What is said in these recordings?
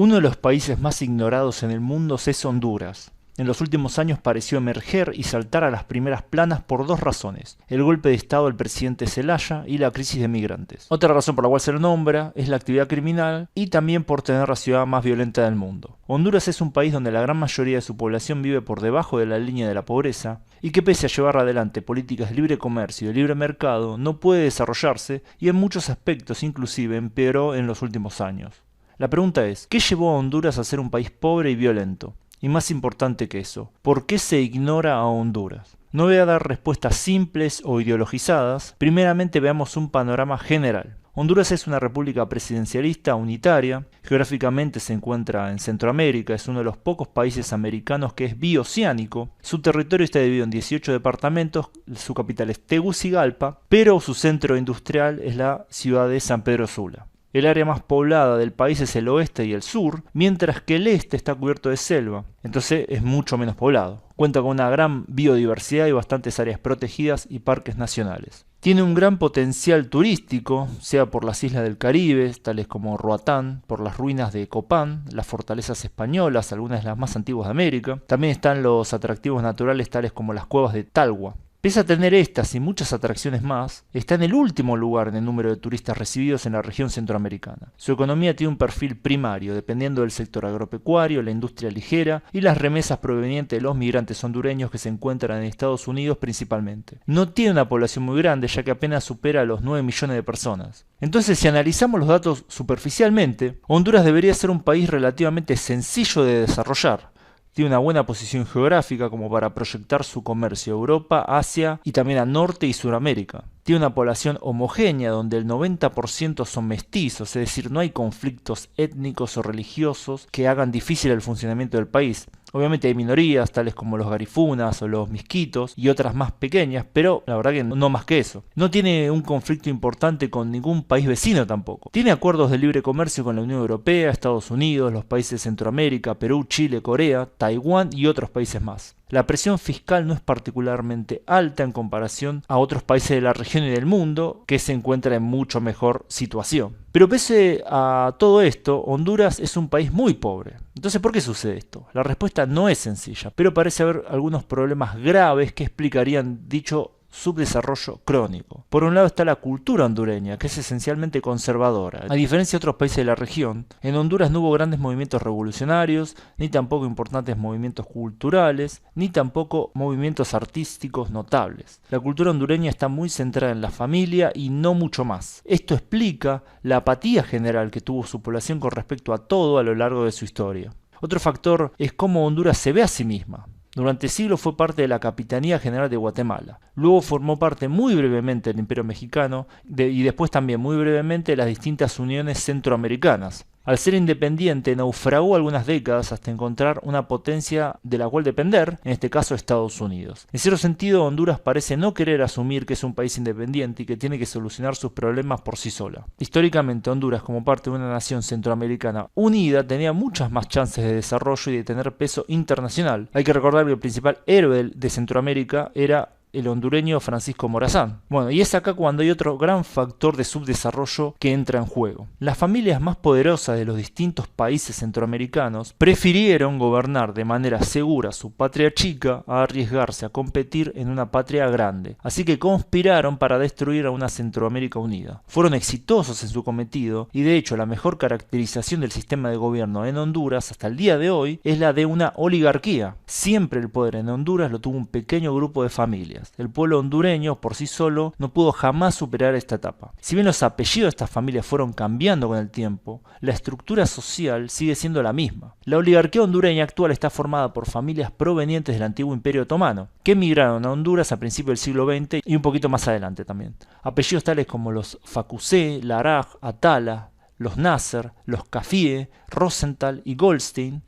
Uno de los países más ignorados en el mundo es Honduras. En los últimos años pareció emerger y saltar a las primeras planas por dos razones: el golpe de estado del presidente Zelaya y la crisis de migrantes. Otra razón por la cual se lo nombra es la actividad criminal y también por tener la ciudad más violenta del mundo. Honduras es un país donde la gran mayoría de su población vive por debajo de la línea de la pobreza y que, pese a llevar adelante políticas de libre comercio y de libre mercado, no puede desarrollarse y en muchos aspectos inclusive empeoró en los últimos años. La pregunta es, ¿qué llevó a Honduras a ser un país pobre y violento? Y más importante que eso, ¿por qué se ignora a Honduras? No voy a dar respuestas simples o ideologizadas, primeramente veamos un panorama general. Honduras es una república presidencialista unitaria, geográficamente se encuentra en Centroamérica, es uno de los pocos países americanos que es bioceánico, su territorio está dividido en 18 departamentos, su capital es Tegucigalpa, pero su centro industrial es la ciudad de San Pedro Sula. El área más poblada del país es el oeste y el sur, mientras que el este está cubierto de selva, entonces es mucho menos poblado. Cuenta con una gran biodiversidad y bastantes áreas protegidas y parques nacionales. Tiene un gran potencial turístico, sea por las islas del Caribe, tales como Roatán, por las ruinas de Copán, las fortalezas españolas, algunas de las más antiguas de América. También están los atractivos naturales tales como las cuevas de Talgua. Pese a tener estas y muchas atracciones más, está en el último lugar en el número de turistas recibidos en la región centroamericana. Su economía tiene un perfil primario, dependiendo del sector agropecuario, la industria ligera y las remesas provenientes de los migrantes hondureños que se encuentran en Estados Unidos principalmente. No tiene una población muy grande, ya que apenas supera los 9 millones de personas. Entonces, si analizamos los datos superficialmente, Honduras debería ser un país relativamente sencillo de desarrollar. Tiene una buena posición geográfica como para proyectar su comercio a Europa, Asia y también a Norte y Suramérica. Tiene una población homogénea donde el 90% son mestizos, es decir, no hay conflictos étnicos o religiosos que hagan difícil el funcionamiento del país. Obviamente hay minorías, tales como los garifunas o los misquitos y otras más pequeñas, pero la verdad que no más que eso. No tiene un conflicto importante con ningún país vecino tampoco. Tiene acuerdos de libre comercio con la Unión Europea, Estados Unidos, los países de Centroamérica, Perú, Chile, Corea, Taiwán y otros países más. La presión fiscal no es particularmente alta en comparación a otros países de la región y del mundo que se encuentran en mucho mejor situación. Pero pese a todo esto, Honduras es un país muy pobre. Entonces, ¿por qué sucede esto? La respuesta no es sencilla, pero parece haber algunos problemas graves que explicarían dicho subdesarrollo crónico. Por un lado está la cultura hondureña, que es esencialmente conservadora. A diferencia de otros países de la región, en Honduras no hubo grandes movimientos revolucionarios, ni tampoco importantes movimientos culturales, ni tampoco movimientos artísticos notables. La cultura hondureña está muy centrada en la familia y no mucho más. Esto explica la apatía general que tuvo su población con respecto a todo a lo largo de su historia. Otro factor es cómo Honduras se ve a sí misma. Durante siglos fue parte de la Capitanía General de Guatemala. Luego formó parte muy brevemente del Imperio Mexicano y después también muy brevemente de las distintas uniones centroamericanas. Al ser independiente, naufragó algunas décadas hasta encontrar una potencia de la cual depender, en este caso Estados Unidos. En cierto sentido, Honduras parece no querer asumir que es un país independiente y que tiene que solucionar sus problemas por sí sola. Históricamente, Honduras, como parte de una nación centroamericana unida, tenía muchas más chances de desarrollo y de tener peso internacional. Hay que recordar que el principal héroe de Centroamérica era el hondureño Francisco Morazán. Bueno, y es acá cuando hay otro gran factor de subdesarrollo que entra en juego. Las familias más poderosas de los distintos países centroamericanos prefirieron gobernar de manera segura su patria chica a arriesgarse a competir en una patria grande. Así que conspiraron para destruir a una Centroamérica unida. Fueron exitosos en su cometido y de hecho la mejor caracterización del sistema de gobierno en Honduras hasta el día de hoy es la de una oligarquía. Siempre el poder en Honduras lo tuvo un pequeño grupo de familias. El pueblo hondureño por sí solo no pudo jamás superar esta etapa. Si bien los apellidos de estas familias fueron cambiando con el tiempo, la estructura social sigue siendo la misma. La oligarquía hondureña actual está formada por familias provenientes del antiguo Imperio Otomano, que emigraron a Honduras a principios del siglo XX y un poquito más adelante también. Apellidos tales como los Facusé, Laraj, Atala, los Nasser, los Cafie, Rosenthal y Goldstein,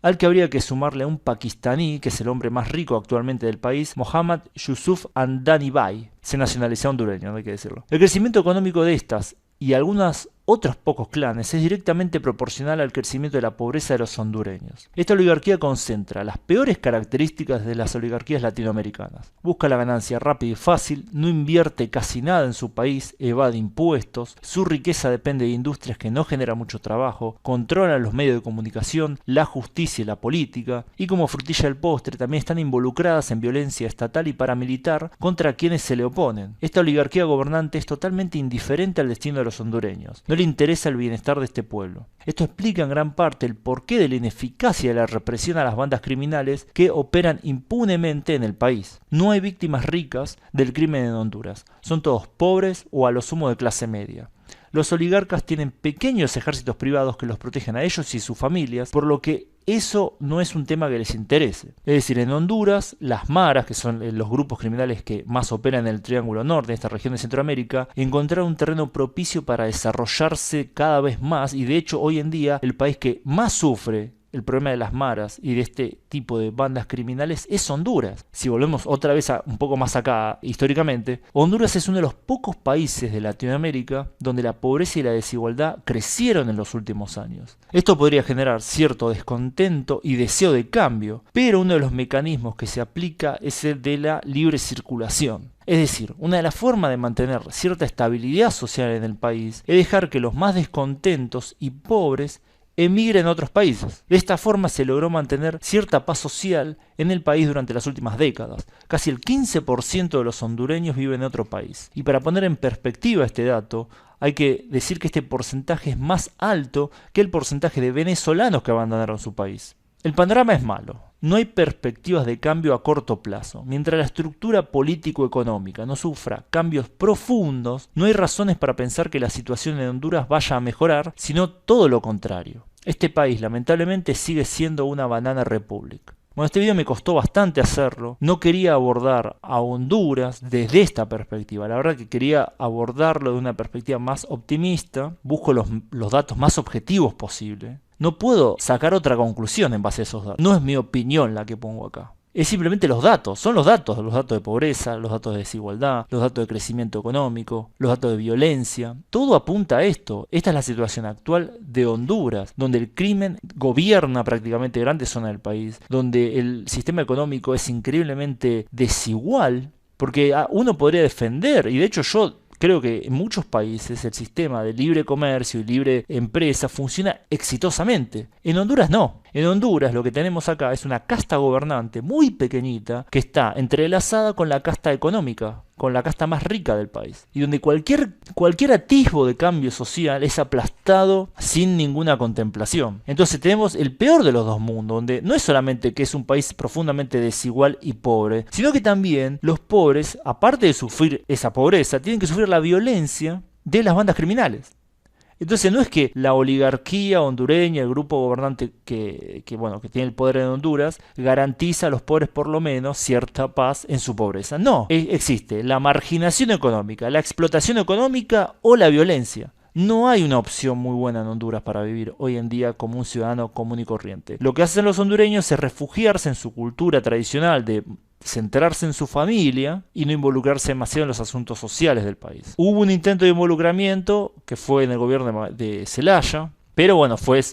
al que habría que sumarle a un pakistaní, que es el hombre más rico actualmente del país, Mohammad Yusuf Andani Bai. Se nacionalizó hondureño, no hay que decirlo. El crecimiento económico de estas y algunas otros pocos clanes es directamente proporcional al crecimiento de la pobreza de los hondureños. Esta oligarquía concentra las peores características de las oligarquías latinoamericanas. Busca la ganancia rápida y fácil, no invierte casi nada en su país, evade impuestos, su riqueza depende de industrias que no generan mucho trabajo, controlan los medios de comunicación, la justicia y la política, y como frutilla del postre también están involucradas en violencia estatal y paramilitar contra quienes se le oponen. Esta oligarquía gobernante es totalmente indiferente al destino de los hondureños. No le interesa el bienestar de este pueblo. Esto explica en gran parte el porqué de la ineficacia de la represión a las bandas criminales que operan impunemente en el país. No hay víctimas ricas del crimen en Honduras. Son todos pobres o a lo sumo de clase media. Los oligarcas tienen pequeños ejércitos privados que los protegen a ellos y sus familias, por lo que eso no es un tema que les interese. Es decir, en Honduras, las maras, que son los grupos criminales que más operan en el Triángulo Norte, en esta región de Centroamérica, encontraron un terreno propicio para desarrollarse cada vez más, y de hecho hoy en día el país que más sufre el problema de las maras y de este tipo de bandas criminales es Honduras. Si volvemos otra vez un poco más acá históricamente, Honduras es uno de los pocos países de Latinoamérica donde la pobreza y la desigualdad crecieron en los últimos años. Esto podría generar cierto descontento y deseo de cambio, pero uno de los mecanismos que se aplica es el de la libre circulación. Es decir, una de las formas de mantener cierta estabilidad social en el país es dejar que los más descontentos y pobres emigren a otros países. De esta forma se logró mantener cierta paz social en el país durante las últimas décadas. Casi el 15% de los hondureños viven en otro país. Y para poner en perspectiva este dato, hay que decir que este porcentaje es más alto que el porcentaje de venezolanos que abandonaron su país. El panorama es malo. No hay perspectivas de cambio a corto plazo. Mientras la estructura político-económica no sufra cambios profundos, no hay razones para pensar que la situación en Honduras vaya a mejorar, sino todo lo contrario. Este país lamentablemente sigue siendo una banana republic. Bueno, este video me costó bastante hacerlo. No quería abordar a Honduras desde esta perspectiva. La verdad que quería abordarlo de una perspectiva más optimista. Busco los datos más objetivos posible. No puedo sacar otra conclusión en base a esos datos. No es mi opinión la que pongo acá. Es simplemente los datos. Son los datos de pobreza, los datos de desigualdad, los datos de crecimiento económico, los datos de violencia. Todo apunta a esto. Esta es la situación actual de Honduras, donde el crimen gobierna prácticamente grandes zonas del país, donde el sistema económico es increíblemente desigual, porque uno podría defender, y de hecho yo creo que en muchos países el sistema de libre comercio y libre empresa funciona exitosamente. En Honduras no. En Honduras lo que tenemos acá es una casta gobernante muy pequeñita que está entrelazada con la casta económica, con la casta más rica del país. Y donde cualquier atisbo de cambio social es aplastado sin ninguna contemplación. Entonces tenemos el peor de los dos mundos, donde no es solamente que es un país profundamente desigual y pobre, sino que también los pobres, aparte de sufrir esa pobreza, tienen que sufrir la violencia de las bandas criminales. Entonces no es que la oligarquía hondureña, el grupo gobernante que tiene el poder en Honduras, garantiza a los pobres por lo menos cierta paz en su pobreza. No, existe la marginación económica, la explotación económica o la violencia. No hay una opción muy buena en Honduras para vivir hoy en día como un ciudadano común y corriente. Lo que hacen los hondureños es refugiarse en su cultura tradicional de centrarse en su familia y no involucrarse demasiado en los asuntos sociales del país. Hubo un intento de involucramiento que fue en el gobierno de Zelaya, pero bueno, fue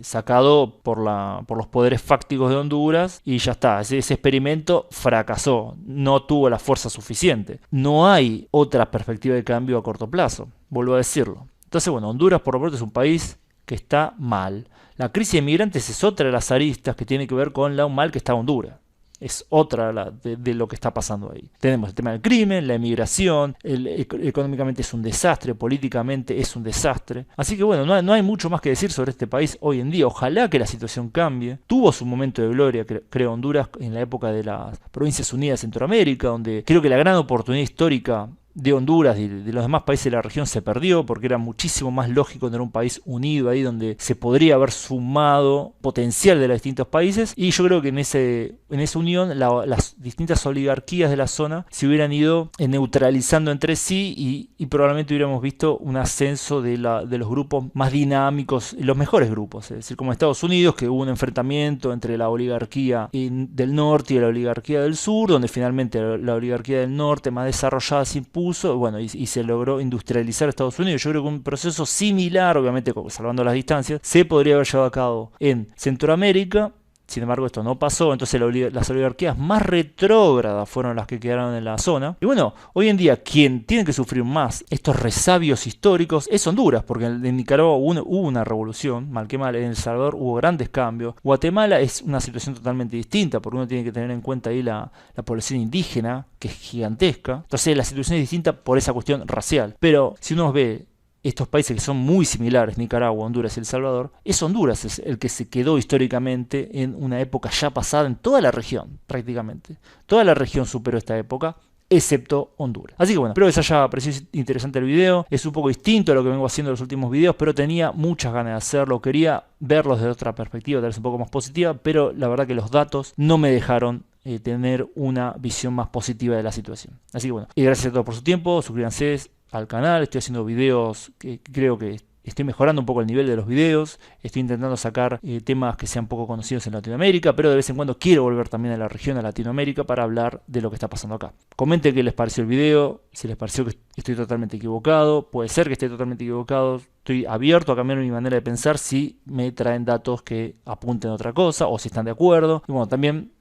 sacado por los poderes fácticos de Honduras y ya está. Ese experimento fracasó, no tuvo la fuerza suficiente. No hay otra perspectiva de cambio a corto plazo, vuelvo a decirlo. Entonces bueno, Honduras por lo pronto es un país que está mal. La crisis de migrantes es otra de las aristas que tiene que ver con lo mal que está Honduras. Es otra de lo que está pasando ahí. Tenemos el tema del crimen, la emigración, económicamente es un desastre, políticamente es un desastre. Así que bueno, no hay mucho más que decir sobre este país hoy en día. Ojalá que la situación cambie. Tuvo su momento de gloria, creo, Honduras en la época de las Provincias Unidas de Centroamérica, donde creo que la gran oportunidad histórica de Honduras y de los demás países de la región se perdió, porque era muchísimo más lógico tener un país unido ahí donde se podría haber sumado potencial de los distintos países, y yo creo que en esa unión las distintas oligarquías de la zona se hubieran ido neutralizando entre sí y probablemente hubiéramos visto un ascenso de los grupos más dinámicos, los mejores grupos, es decir, como Estados Unidos, que hubo un enfrentamiento entre la oligarquía del norte y la oligarquía del sur, donde finalmente la oligarquía del norte más desarrollada se impuso puso, bueno, y se logró industrializar Estados Unidos. Yo creo que un proceso similar, obviamente salvando las distancias, se podría haber llevado a cabo en Centroamérica. Sin embargo, esto no pasó, entonces las oligarquías más retrógradas fueron las que quedaron en la zona. Y bueno, hoy en día quien tiene que sufrir más estos resabios históricos es Honduras, porque en Nicaragua hubo una revolución, mal que mal, en El Salvador hubo grandes cambios. Guatemala es una situación totalmente distinta, porque uno tiene que tener en cuenta ahí la población indígena, que es gigantesca. Entonces la situación es distinta por esa cuestión racial. Pero si uno ve estos países que son muy similares, Nicaragua, Honduras y El Salvador, es Honduras es el que se quedó históricamente en una época ya pasada en toda la región, prácticamente. Toda la región superó esta época, excepto Honduras. Así que bueno, espero que les haya parecido interesante el video. Es un poco distinto a lo que vengo haciendo en los últimos videos, pero tenía muchas ganas de hacerlo. Quería verlo desde otra perspectiva, tal vez un poco más positiva, pero la verdad que los datos no me dejaron tener una visión más positiva de la situación. Así que bueno, y gracias a todos por su tiempo, suscríbanse al canal, estoy haciendo videos que creo que estoy mejorando un poco el nivel de los videos, estoy intentando sacar temas que sean poco conocidos en Latinoamérica, pero de vez en cuando quiero volver también a la región, a Latinoamérica, para hablar de lo que está pasando acá. Comenten qué les pareció el video, si les pareció que estoy totalmente equivocado, puede ser que esté totalmente equivocado, estoy abierto a cambiar mi manera de pensar si me traen datos que apunten a otra cosa o si están de acuerdo. Y bueno, también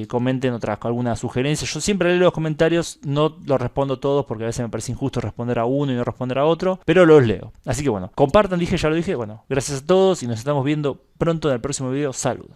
comenten alguna sugerencia. Yo siempre leo los comentarios, no los respondo todos porque a veces me parece injusto responder a uno y no responder a otro, pero los leo. Así que bueno, compartan, ya lo dije. Bueno, gracias a todos y nos estamos viendo pronto en el próximo video. Saludos.